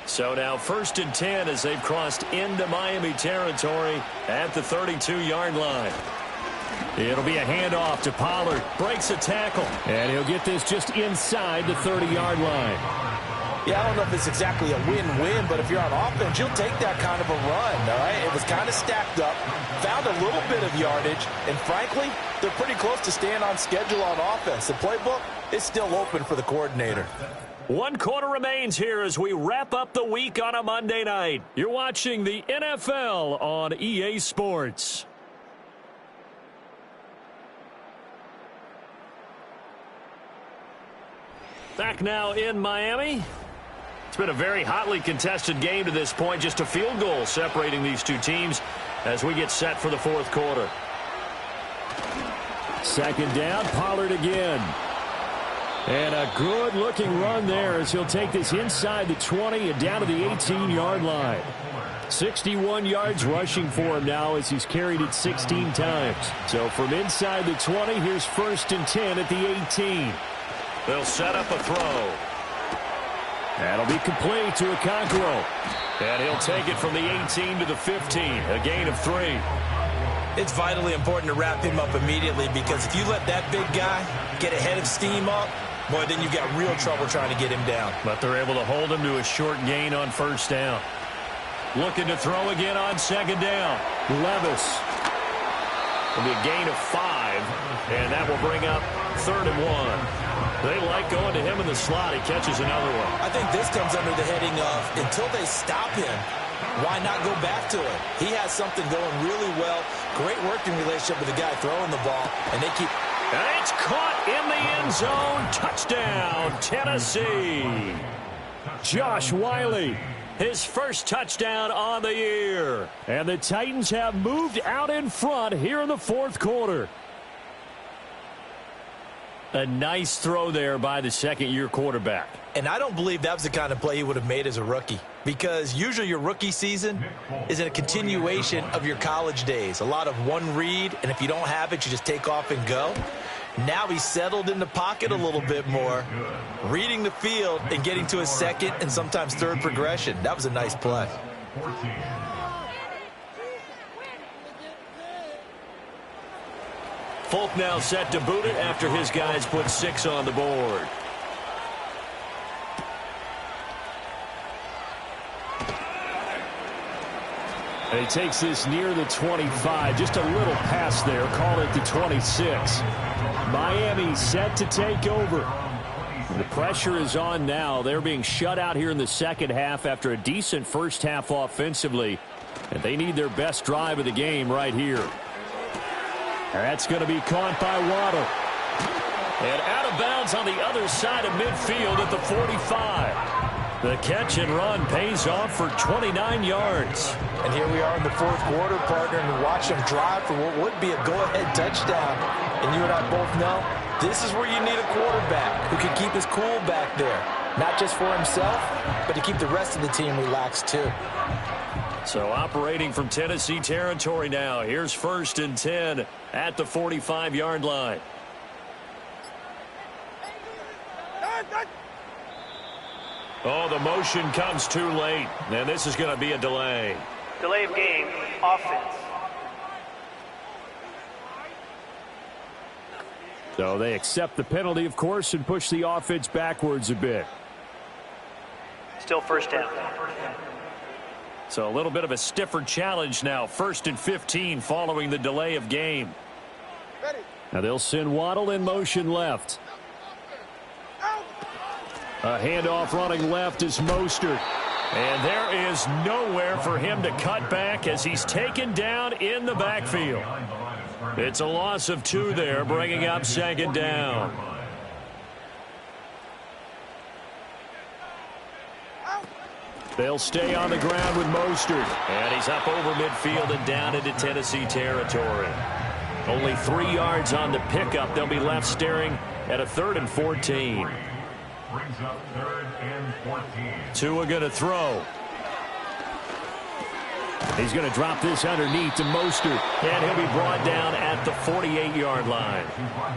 So now 1st and 10 as they've crossed into Miami territory at the 32-yard line. It'll be a handoff to Pollard. Breaks a tackle. And he'll get this just inside the 30-yard line. Yeah, I don't know if it's exactly a win-win, but if you're on offense, you'll take that kind of a run, all right? It was kind of stacked up, found a little bit of yardage, and frankly, they're pretty close to staying on schedule on offense. The playbook is still open for the coordinator. 1 quarter remains here as we wrap up the week on a Monday night. You're watching the NFL on EA Sports. Back now in Miami. It's been a very hotly contested game to this point. Just a field goal separating these two teams as we get set for the 4th quarter. 2nd down, Pollard again. And a good-looking run there as he'll take this inside the 20 and down to the 18-yard line. 61 yards rushing for him now as he's carried it 16 times. So from inside the 20, here's 1st and 10 at the 18. They'll set up a throw. That'll be complete to Okonkwo. And he'll take it from the 18 to the 15, a gain of 3. It's vitally important to wrap him up immediately, because if you let that big guy get ahead of steam up, boy, then you've got real trouble trying to get him down. But they're able to hold him to a short gain on 1st down. Looking to throw again on 2nd down. Levis. It'll be a gain of 5, and that will bring up 3rd and 1. They like going to him in the slot. He catches another one. I think this comes under the heading of, until they stop him, why not go back to it? He has something going really well. Great working relationship with the guy throwing the ball, and they keep... And it's caught in the end zone. Touchdown, Tennessee. Josh Wiley, his first touchdown on the year. And the Titans have moved out in front here in the 4th quarter. A nice throw there by the second-year quarterback. And I don't believe that was the kind of play he would have made as a rookie, because usually your rookie season is a continuation of your college days. A lot of one read, and if you don't have it, you just take off and go. Now he's settled in the pocket a little bit more, reading the field and getting to his 2nd and sometimes 3rd progression. That was a nice play. Folk now set to boot it after his guys put 6 on the board. And he takes this near the 25. Just a little pass there. Call it the 26. Miami set to take over. The pressure is on now. They're being shut out here in the 2nd half after a decent first half offensively. And they need their best drive of the game right here. That's going to be caught by Waddle. And out of bounds on the other side of midfield at the 45. The catch and run pays off for 29 yards. And here we are in the 4th quarter, partner, and watch them drive for what would be a go-ahead touchdown. And you and I both know this is where you need a quarterback who can keep his cool back there. Not just for himself, but to keep the rest of the team relaxed too. So operating from Tennessee territory now. Here's 1st and 10 at the 45-yard line. Oh, the motion comes too late. And this is going to be a delay. Delay of game, offense. So they accept the penalty, of course, and push the offense backwards a bit. Still 1st down. So a little bit of a stiffer challenge now. 1st and 15 following the delay of game. Now they'll send Waddle in motion left. A handoff running left is Mostert. And there is nowhere for him to cut back as he's taken down in the backfield. It's a loss of 2 there, bringing up 2nd down. They'll stay on the ground with Mostert. And he's up over midfield and down into Tennessee territory. Only 3 yards on the pickup. They'll be left staring at a 3rd and 14. Brings up 3rd and 14. Tua going to throw. He's going to drop this underneath to Mostert. And he'll be brought down at the 48-yard line.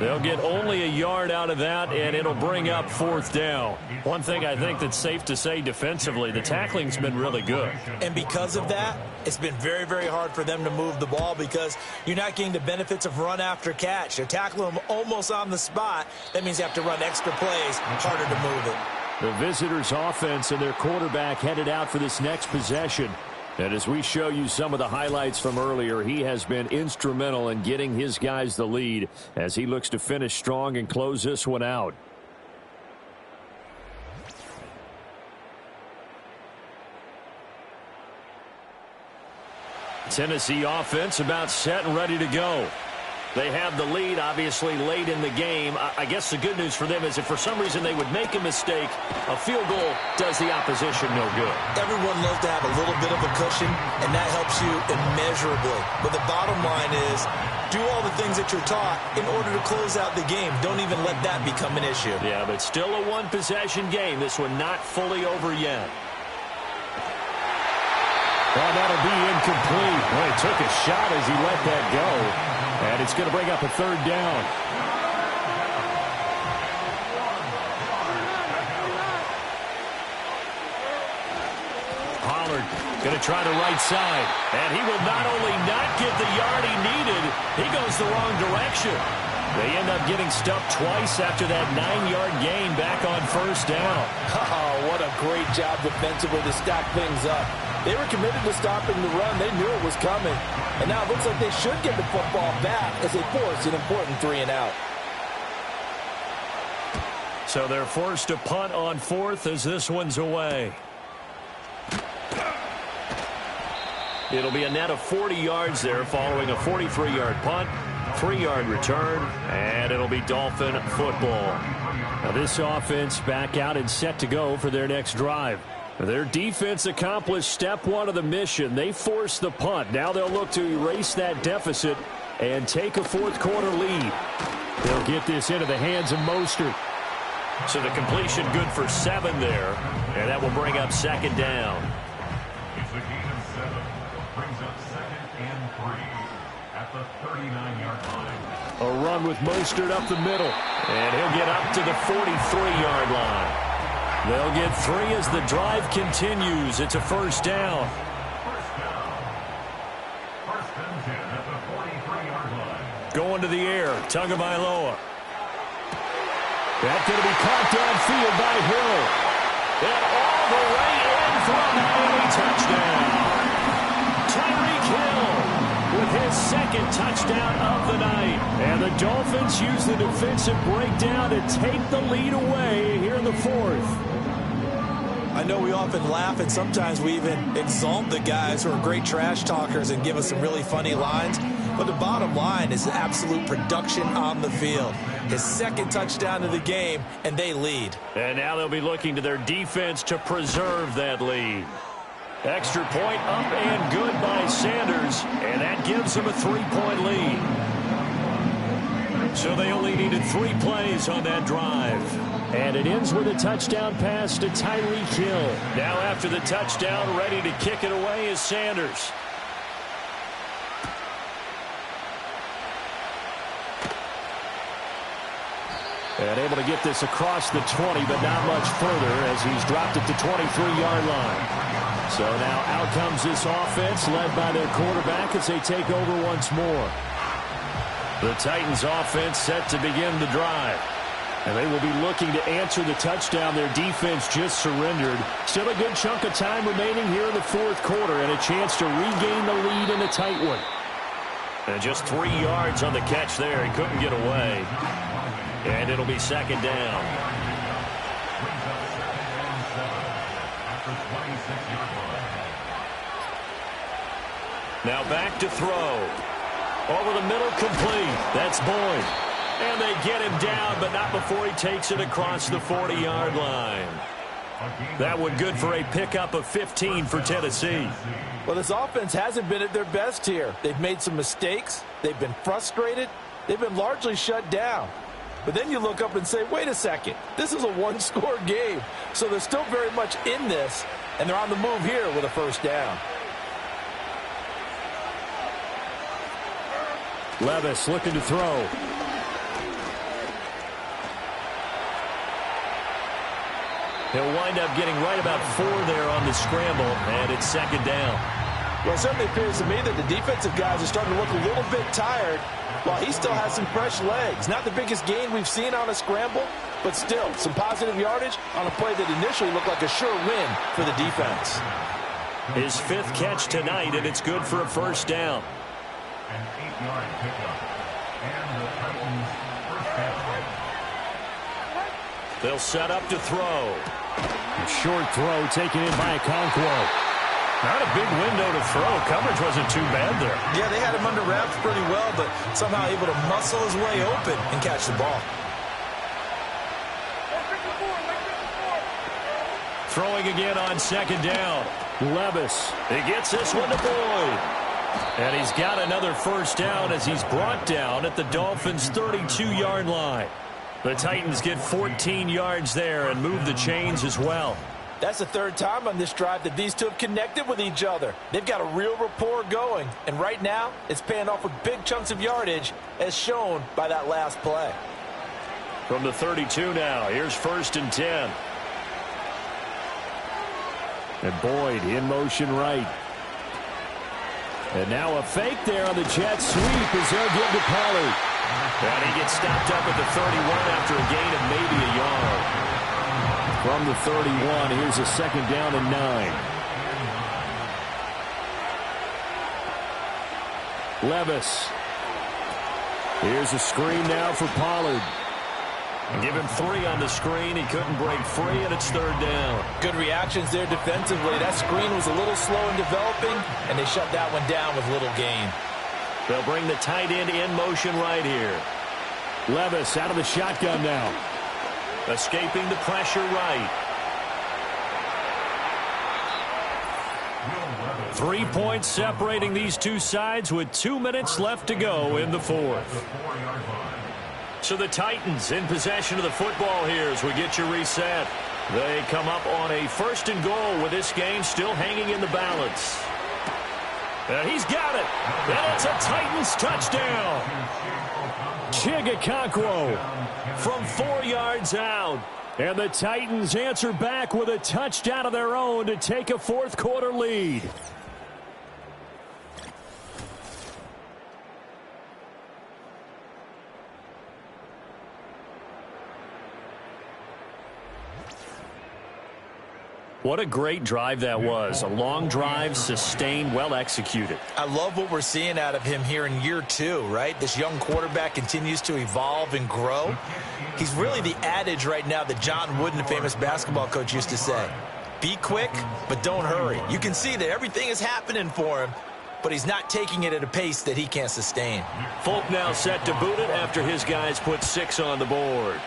They'll get only a yard out of that, and it'll bring up 4th down. One thing I think that's safe to say defensively, the tackling's been really good. And because of that, it's been very, very hard for them to move the ball because you're not getting the benefits of run after catch. They're tackling them almost on the spot. That means you have to run extra plays, harder to move it. The visitors' offense and their quarterback headed out for this next possession. And as we show you some of the highlights from earlier, he has been instrumental in getting his guys the lead as he looks to finish strong and close this one out. Tennessee offense about set and ready to go. They have the lead, obviously, late in the game. I guess the good news for them is if for some reason they would make a mistake, a field goal does the opposition no good. Everyone loves to have a little bit of a cushion, and that helps you immeasurably. But the bottom line is do all the things that you're taught in order to close out the game. Don't even let that become an issue. Yeah, but still a one-possession game. This one not fully over yet. Well, that'll be incomplete. Well, he took a shot as he let that go. And it's going to bring up a 3rd down. Pollard going to try the right side. And he will not only not get the yard he needed, he goes the wrong direction. They end up getting stuffed twice after that 9-yard gain back on 1st down. Oh, what a great job defensively to stack things up. They were committed to stopping the run. They knew it was coming. And now it looks like they should get the football back as they force an important 3-and-out. So they're forced to punt on 4th as this one's away. It'll be a net of 40 yards there following a 43-yard punt, 3-yard return, and it'll be Dolphin football. Now this offense back out and set to go for their next drive. Their defense accomplished step 1 of the mission. They forced the punt. Now they'll look to erase that deficit and take a 4th quarter lead. They'll get this into the hands of Mostert. So the completion good for 7 there, and that will bring up 2nd down. It's a gain of 7. Brings up 2nd and 3 at the 39-yard line. A run with Mostert up the middle. And he'll get up to the 43-yard line. They'll get 3 as the drive continues. It's a 1st down. First and 10 at the 43-yard line. Going to the air, Tagovailoa. That's going to be caught downfield by Hill. And all the way in for a Miami touchdown. Tyreek Hill with his 2nd touchdown of the night. And the Dolphins use the defensive breakdown to take the lead away here in the 4th. I know we often laugh, and sometimes we even exalt the guys who are great trash talkers and give us some really funny lines. But the bottom line is absolute production on the field. His 2nd touchdown of the game, and they lead. And now they'll be looking to their defense to preserve that lead. Extra point up and good by Sanders, and that gives them a 3-point lead. So they only needed 3 plays on that drive. And it ends with a touchdown pass to Tyreek Hill. Now after the touchdown, ready to kick it away is Sanders. And able to get this across the 20, but not much further as he's dropped at the 23-yard line. So now out comes this offense led by their quarterback as they take over once more. The Titans offense set to begin the drive. And they will be looking to answer the touchdown their defense just surrendered. Still a good chunk of time remaining here in the fourth quarter and a chance to regain the lead in a tight one. And just 3 yards on the catch there. He couldn't get away. And it'll be second down. Now back to throw. Over the middle, complete. That's Boyd. And they get him down, but not before he takes it across the 40-yard line. That one good for a pickup of 15 for Tennessee. Well, this offense hasn't been at their best here. They've made some mistakes. They've been frustrated. They've been largely shut down. But then you look up and say, wait a second, this is a one-score game. So they're still very much in this, and they're on the move here with a first down. Levis looking to throw. He'll wind up getting right about 4 there on the scramble, and it's second down. Well, it certainly appears to me that the defensive guys are starting to look a little bit tired while he still has some fresh legs. Not the biggest gain we've seen on a scramble, but still some positive yardage on a play that initially looked like a sure win for the defense. His 5th catch tonight, and it's good for a first down. An 8-yard pickup. And the Titans' first down. They'll set up to throw. A short throw taken in by Okonkwo. Not a big window to throw. Coverage wasn't too bad there. Yeah, they had him under wraps pretty well, but somehow able to muscle his way open and catch the ball. Throwing again on second down. Levis. He gets this one to Boyd. And he's got another first down as he's brought down at the Dolphins' 32-yard line. The Titans get 14 yards there and move the chains as well. That's the third time on this drive that these two have connected with each other. They've got a real rapport going, and right now it's paying off with big chunks of yardage as shown by that last play. From the 32 now, here's 1st and 10. And Boyd in motion right. And now a fake there on the jet sweep as they'll give to Pollard. And he gets stopped up at the 31 after a gain of maybe a yard. From the 31, here's a second down and 9. Levis. Here's a screen now for Pollard. Give him 3 on the screen. He couldn't break free, and it's 3rd down. Good reactions there defensively. That screen was a little slow in developing, and they shut that one down with little gain. They'll bring the tight end in motion right here. Levis out of the shotgun now. Escaping the pressure right. 3 points separating these two sides with 2 minutes left to go in the fourth. So the Titans in possession of the football here as we get you reset. They come up on a 1st and goal with this game still hanging in the balance. And he's got it. And it's a Titans touchdown. Chig Okonkwo from 4 yards out. And the Titans answer back with a touchdown of their own to take a fourth quarter lead. What a great drive that was. A long drive, sustained, well executed. I love what we're seeing out of him here in year 2, right? This young quarterback continues to evolve and grow. He's really the adage right now that John Wooden, the famous basketball coach, used to say. Be quick, but don't hurry. You can see that everything is happening for him, but he's not taking it at a pace that he can't sustain. Folk now set to boot it after his guys put 6 on the board.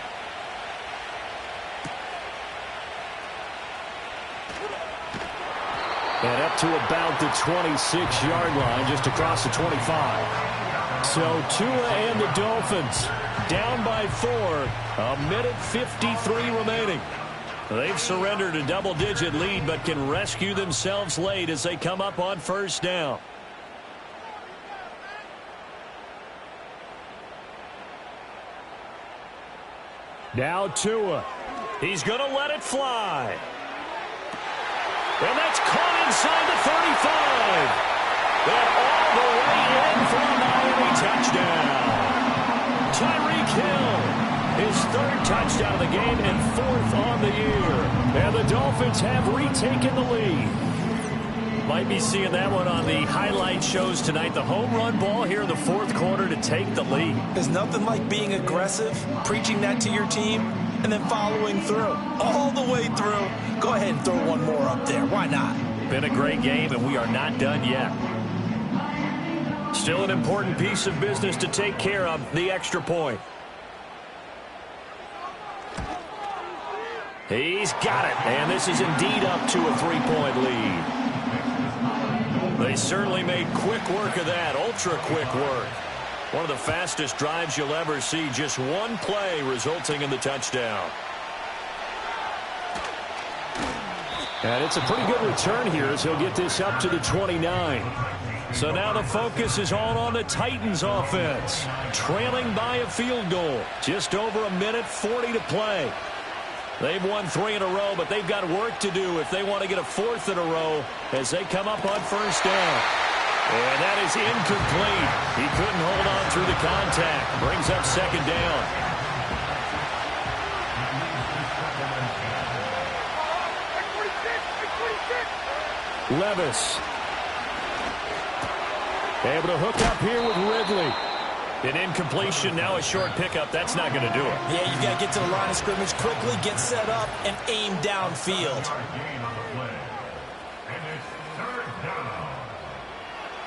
And up to about the 26-yard line, just across the 25. So Tua and the Dolphins down by 4. A minute 53 remaining. They've surrendered a double-digit lead, but can rescue themselves late as they come up on first down. Now Tua. He's going to let it fly. And that's caught inside the 35. And all the way in for a Miami touchdown. Tyreek Hill, his his third touchdown of the game and fourth on the year. And the Dolphins have retaken the lead. Might be seeing that one on the highlight shows tonight. The home run ball here in the fourth quarter to take the lead. There's nothing like being aggressive, preaching that to your team, and then following through. All the way through. Go ahead and throw one more up there. Why not? Been a great game, and we are not done yet. Still an important piece of business to take care of, the extra point. He's got it, and this is indeed up to a 3-point lead. They certainly made quick work of that, ultra-quick work. One of the fastest drives you'll ever see, just one play resulting in the touchdown. And it's a pretty good return here as he'll get this up to the 29. So now the focus is all on the Titans offense. Trailing by a field goal. Just over a minute 40 to play. They've won 3 in a row, but they've got work to do if they want to get a 4th in a row as they come up on first down. And that is incomplete. He couldn't hold on through the contact. Brings up second down. Levis. Able to hook up here with Ridley. An incompletion, now a short pickup. That's not going to do it. Yeah, you've got to get to the line of scrimmage quickly, get set up, and aim downfield.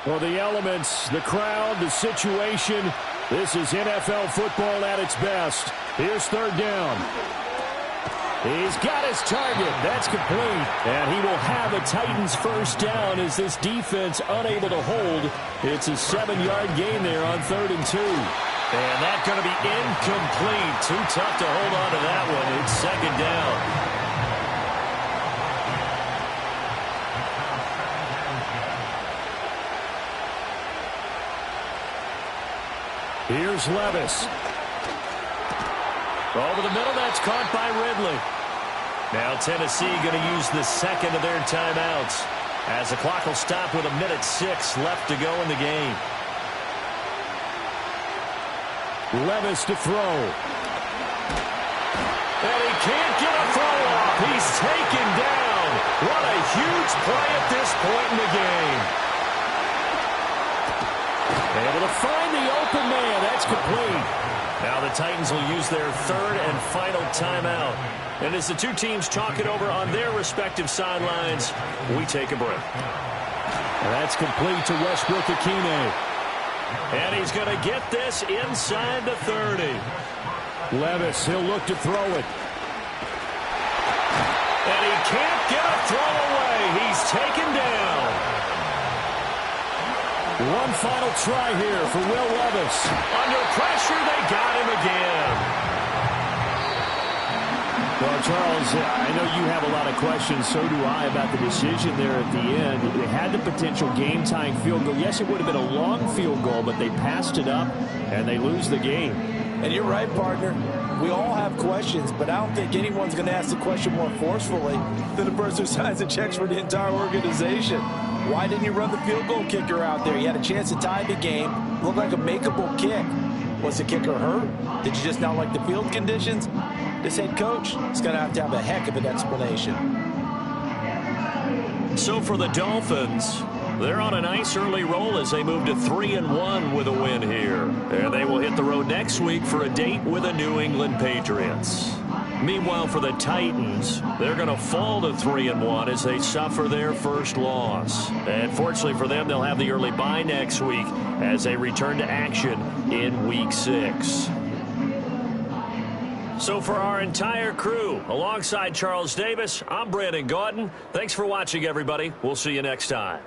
Well, the elements, the crowd, the situation, this is NFL football at its best. Here's third down. He's got his target. That's complete. And he will have a Titans first down as this defense unable to hold. It's a 7-yard gain there on 3rd and 2. And that's going to be incomplete. Too tough to hold on to that one. It's second down. Here's Levis. Over the middle, that's caught by Ridley. Now Tennessee going to use the second of their timeouts as the clock will stop with 1:06 left to go in the game. Levis to throw. And he can't get a throw off. He's taken down. What a huge play at this point in the game. Able to find the open man. That's complete. Now the Titans will use their third and final timeout. And as the two teams talk it over on their respective sidelines, we take a break. And that's complete to Westbrook-Ikhine. And he's going to get this inside the 30. Levis, he'll look to throw it. And he can't get a throw away. He's taken down. One final try here for Will Levis. Under pressure, they got him again. Well, Charles, I know you have a lot of questions. So do I about the decision there at the end. It had the potential game-tying field goal. Yes, it would have been a long field goal, but they passed it up, and they lose the game. And you're right, partner. We all have questions, but I don't think anyone's going to ask the question more forcefully than the person who signs the checks for the entire organization. Why didn't you run the field goal kicker out there? You had a chance to tie the game. Looked like a makeable kick. Was the kicker hurt? Did you just not like the field conditions? This head coach is going to have a heck of an explanation. So for the Dolphins, they're on a nice early roll as they move to 3-1 with a win here. And they will hit the road next week for a date with the New England Patriots. Meanwhile, for the Titans, they're going to fall to 3-1 as they suffer their first loss. And fortunately for them, they'll have the early bye next week as they return to action in Week 6. So for our entire crew, alongside Charles Davis, I'm Brandon Gaudin. Thanks for watching, everybody. We'll see you next time.